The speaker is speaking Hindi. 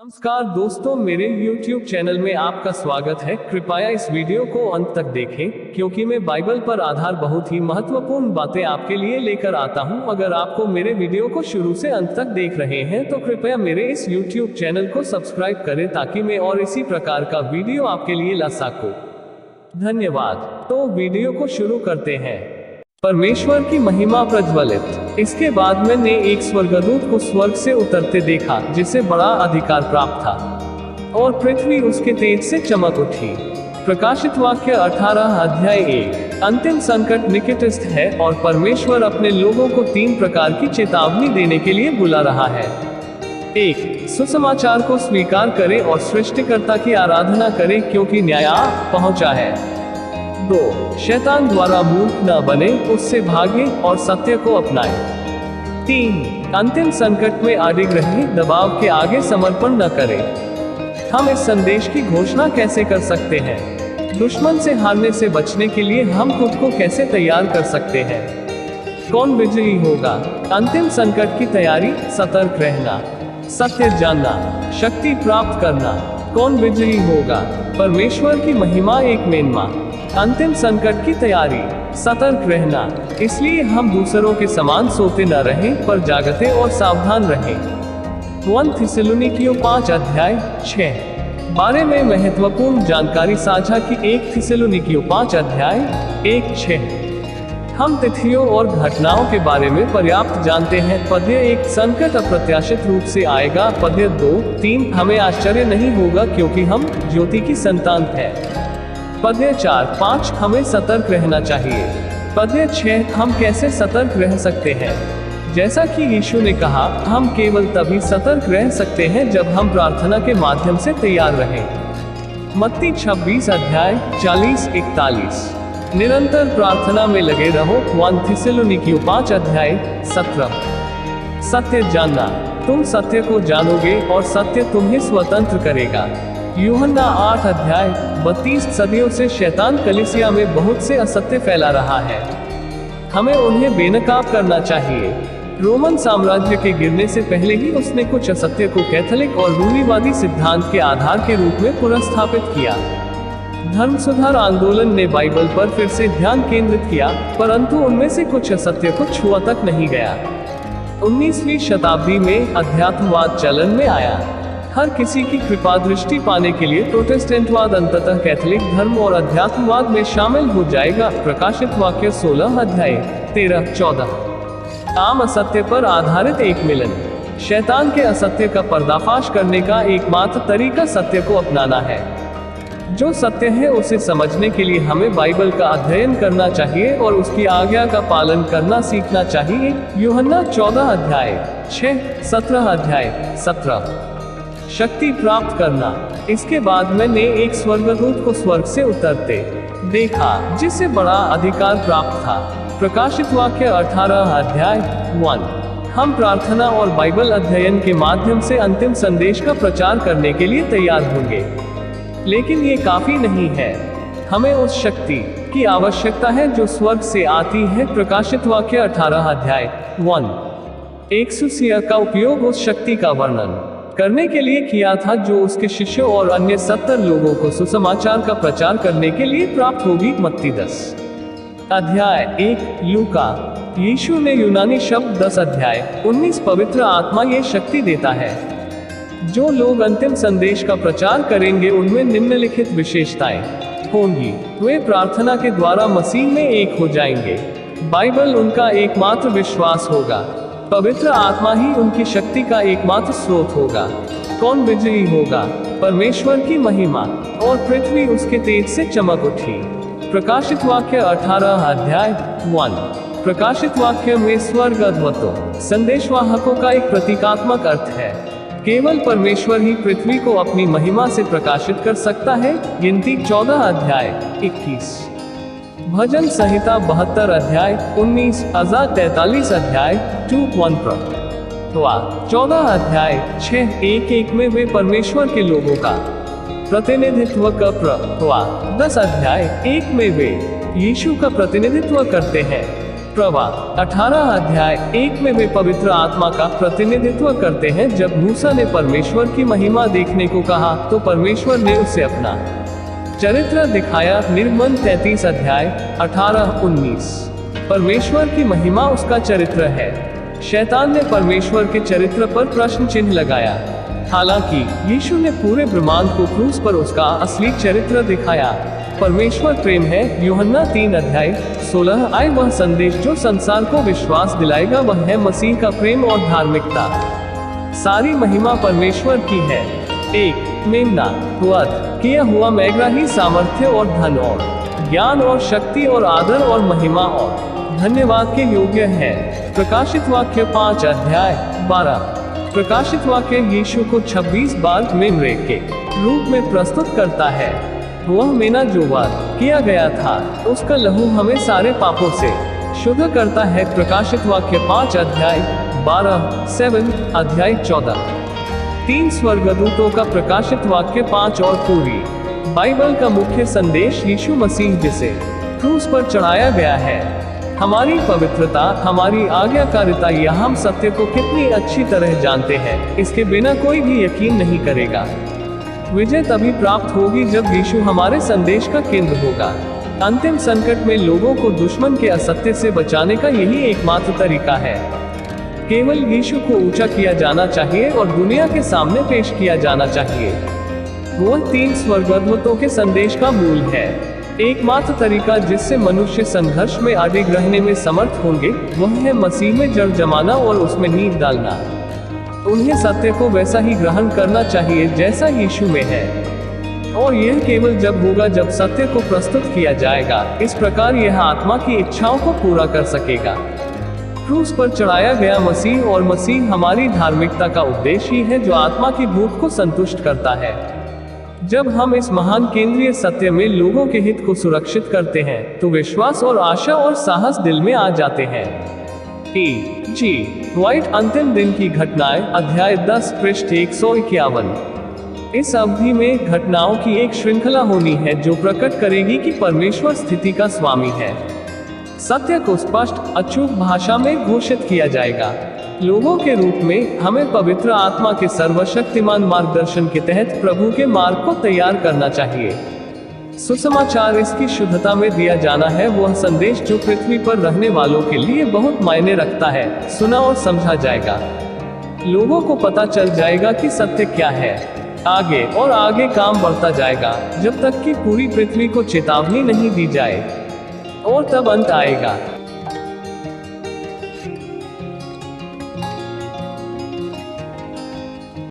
नमस्कार दोस्तों, मेरे YouTube चैनल में आपका स्वागत है। कृपया इस वीडियो को अंत तक देखें, क्योंकि मैं बाइबल पर आधार बहुत ही महत्वपूर्ण बातें आपके लिए लेकर आता हूं। अगर आपको मेरे वीडियो को शुरू से अंत तक देख रहे हैं तो कृपया मेरे इस YouTube चैनल को सब्सक्राइब करें, ताकि मैं और इसी प्रकार का वीडियो आपके लिए ला सकूं। धन्यवाद। तो वीडियो को शुरू करते हैं। परमेश्वर की महिमा प्रज्वलित। इसके बाद मैंने एक स्वर्गदूत को स्वर्ग से उतरते देखा, जिसे बड़ा अधिकार प्राप्त था, और पृथ्वी उसके तेज से चमक उठी। प्रकाशित वाक्य 18 अध्याय 1। अंतिम संकट निकटस्थ है, और परमेश्वर अपने लोगों को 3 प्रकार की चेतावनी देने के लिए बुला रहा है। 1. सुसमाचार को स्वीकार करें और सृष्टिकर्ता की आराधना करें, क्योंकि न्याय पहुंचा है। 2. शैतान द्वारा मूर्ख न बने, उससे भागे और सत्य को अपनाएं। 3. अंतिम संकट में अडिग रहें, दबाव के आगे समर्पण न करें। हम इस संदेश की घोषणा कैसे कर सकते हैं? दुश्मन से हारने से बचने के लिए हम खुद को कैसे तैयार कर सकते हैं? कौन विजयी होगा? अंतिम संकट की तैयारी, सतर्क रहना, सत्य जानना, शक्ति प्राप्त करना। कौन विजयी होगा? परमेश्वर की महिमा एक मेनमा। अंतिम संकट की तैयारी, सतर्क रहना। इसलिए हम दूसरों के समान सोते न रहें, पर जागते और सावधान रहें। 1 थिस्सलुनीकियों 5 अध्याय 6 बारे में महत्वपूर्ण जानकारी साझा की। 1 थिस्सलुनीकियों 5 अध्याय 1-6। हम तिथियों और घटनाओं के बारे में पर्याप्त जानते हैं। पद्य 1, संकट अप्रत्याशित रूप से आएगा। पद्य 2-3, हमें आश्चर्य नहीं होगा, क्योंकि हम ज्योति की संतान हैं। पद्य 4-5, हमें सतर्क रहना चाहिए। पद्य 6, हम कैसे सतर्क रह सकते हैं? जैसा कि यीशु ने कहा, हम केवल तभी सतर्क रह सकते हैं जब हम प्रार्थना के माध्यम से तैयार रहें। मत्ती 26 अध्याय 40-41। निरंतर प्रार्थना में लगे रहो। 1 थिस्सलुनीकियों 5 अध्याय 17। सत्य जानना। तुम सत्य को जानोगे और सत्य तुम्हें स्वतंत्र करेगा। यूहन्ना 8 अध्याय 32। सदियों से शैतान कलीसिया में बहुत से असत्य फैला रहा है। हमें उन्हें बेनकाब करना चाहिए। रोमन साम्राज्य के गिरने से पहले ही उसने कुछ असत्य को कैथोलिक और रूढ़िवादी सिद्धांत के आधार के रूप में पुनर्स्थापित किया। धर्म सुधार आंदोलन ने बाइबल पर फिर से ध्यान केंद्रित किया, परंतु उनमें से कुछ असत्य को छुआ तक नहीं गया। 19वीं शताब्दी में अध्यात्मवाद चलन में आया। हर किसी की कृपा दृष्टि पाने के लिए प्रोटेस्टेंटवाद अंततः कैथोलिक धर्म और अध्यात्मवाद में शामिल हो जाएगा। प्रकाशित वाक्य 16 अध्याय 13-14। आम असत्य पर आधारित एक मिलन। शैतान के असत्य का पर्दाफाश करने का एकमात्र तरीका सत्य को अपनाना है। जो सत्य है उसे समझने के लिए हमें बाइबल का अध्ययन करना चाहिए और उसकी आज्ञा का पालन करना सीखना चाहिए। यूहन्ना 14 अध्याय 6-17 अध्याय 17। शक्ति प्राप्त करना। इसके बाद मैंने एक स्वर्गदूत को स्वर्ग से उतरते देखा, जिसे बड़ा अधिकार प्राप्त था। प्रकाशित वाक्य 18 अध्याय 1। हम प्रार्थना और बाइबल अध्ययन के माध्यम से अंतिम संदेश का प्रचार करने के लिए तैयार होंगे, लेकिन ये काफी नहीं है। हमें उस शक्ति की आवश्यकता है जो स्वर्ग से आती है। प्रकाशित वाक्य 18 अध्याय 1। एक्सुसिया का उपयोग उस शक्ति का वर्णन करने के लिए किया था, जो उसके शिष्यों और अन्य 70 लोगों को सुसमाचार का प्रचार करने के लिए प्राप्त होगी। मत्ती 10 अध्याय 1। लूका। यीशु ने यूनानी शब्द 10 अध्याय 19। पवित्र आत्मा ये शक्ति देता है। जो लोग अंतिम संदेश का प्रचार करेंगे उनमें निम्नलिखित विशेषताएं होंगी। वे प्रार्थना के द्वारा मसीह में एक हो जाएंगे। बाइबल उनका एकमात्र विश्वास होगा। पवित्र आत्मा ही उनकी शक्ति का एकमात्र स्रोत होगा। कौन विजयी होगा? परमेश्वर की महिमा, और पृथ्वी उसके तेज से चमक उठी। प्रकाशित वाक्य 18 अध्याय 1। प्रकाशित वाक्य में स्वर्गदूतों, संदेशवाहकों का एक प्रतीकात्मक अर्थ है। केवल परमेश्वर ही पृथ्वी को अपनी महिमा से प्रकाशित कर सकता है। गिनती 14 अध्याय 21। भजन संहिता 72 अध्याय 19। अज़ा 43 अध्याय 2-1। 14 अध्याय 6-1-1 में वे परमेश्वर के लोगों का प्रतिनिधित्व कर 10 अध्याय 1 में वे यीशु का प्रतिनिधित्व करते हैं। प्रवाह 18 अध्याय 1 में वे पवित्र आत्मा का प्रतिनिधित्व करते हैं। जब मूसा ने परमेश्वर की महिमा देखने को कहा तो परमेश्वर ने उसे अपना चरित्र दिखाया। निर्गमन 33 अध्याय 18-19। परमेश्वर की महिमा उसका चरित्र है। शैतान ने परमेश्वर के चरित्र पर प्रश्न चिन्ह लगाया। हालांकि यीशु ने पूरे ब्रह्मांड को क्रूस पर उसका असली चरित्र दिखाया। परमेश्वर प्रेम है। यूहन्ना 3 अध्याय 16। आए वह संदेश जो संसार को विश्वास दिलाएगा वह है मसीह का प्रेम और धार्मिकता। सारी महिमा परमेश्वर की है। 1 मेमना वध किया हुआ मैगरा ही सामर्थ्य और धन और ज्ञान और शक्ति और आदर और महिमा और धन्यवाद के योग्य है। प्रकाशित वाक्य 5 अध्याय 12। प्रकाशित वाक्य यीशु को 26 बार मेमरे के रूप में प्रस्तुत करता है। वह मेना जो वध किया गया था उसका लहू हमें सारे पापों से शुद्ध करता है। प्रकाशित वाक्य 5 अध्याय 12, 7 अध्याय 14। 3 स्वर्गदूतों का प्रकाशित वाक्य 5 और पूरी बाइबल का मुख्य संदेश यीशु मसीह जिसे क्रूस पर चढ़ाया गया है। हमारी पवित्रता, हमारी आज्ञाकारिता या हम सत्य को कितनी अच्छी तरह जानते हैं, इसके बिना कोई भी यकीन नहीं करेगा। विजय तभी प्राप्त होगी जब यीशु हमारे संदेश का केंद्र होगा। अंतिम संकट में लोगों को दुश्मन के असत्य से बचाने का यही एकमात्र तरीका है। केवल यीशु को ऊंचा किया जाना चाहिए और दुनिया के सामने पेश किया जाना चाहिए। वह 3 स्वर्गदूतों के संदेश का मूल है। एकमात्र तरीका जिससे मनुष्य संघर्ष में अडिग रहने में समर्थ होंगे वह है मसीह में जड़ जमाना और उसमें नींव डालना। उन्हें सत्य को वैसा ही ग्रहण करना चाहिए जैसा यीशु में है, और यह केवल जब होगा जब सत्य को प्रस्तुत किया जाएगा। इस प्रकार यह आत्मा की इच्छाओं को पूरा कर सकेगा। क्रूस पर चढ़ाया गया मसीह और मसीह हमारी धार्मिकता का उपदेश ही है जो आत्मा की भूख को संतुष्ट करता है। जब हम इस महान केंद्रीय सत्य में लोगों के हित को सुरक्षित करते हैं तो विश्वास और आशा और साहस दिल में आ जाते हैं। जी व्हाइट अंतिम दिन की घटनाएं अध्याय 10 पृष्ठ 151। इस अवधि में घटनाओं की एक श्रृंखला होनी है जो प्रकट करेगी कि परमेश्वर स्थिति का स्वामी है। सत्य को स्पष्ट अचूक भाषा में घोषित किया जाएगा। लोगों के रूप में हमें पवित्र आत्मा के सर्वशक्तिमान मार्गदर्शन के तहत प्रभु के मार्ग को तैयार करना चाहिए। सुसमाचार इसकी शुद्धता में दिया जाना है। वह संदेश जो पृथ्वी पर रहने वालों के लिए बहुत मायने रखता है सुना और समझा जाएगा। लोगों को पता चल जाएगा कि सत्य क्या है। आगे और आगे काम बढ़ता जाएगा जब तक कि पूरी पृथ्वी को चेतावनी नहीं दी जाए, और तब अंत आएगा।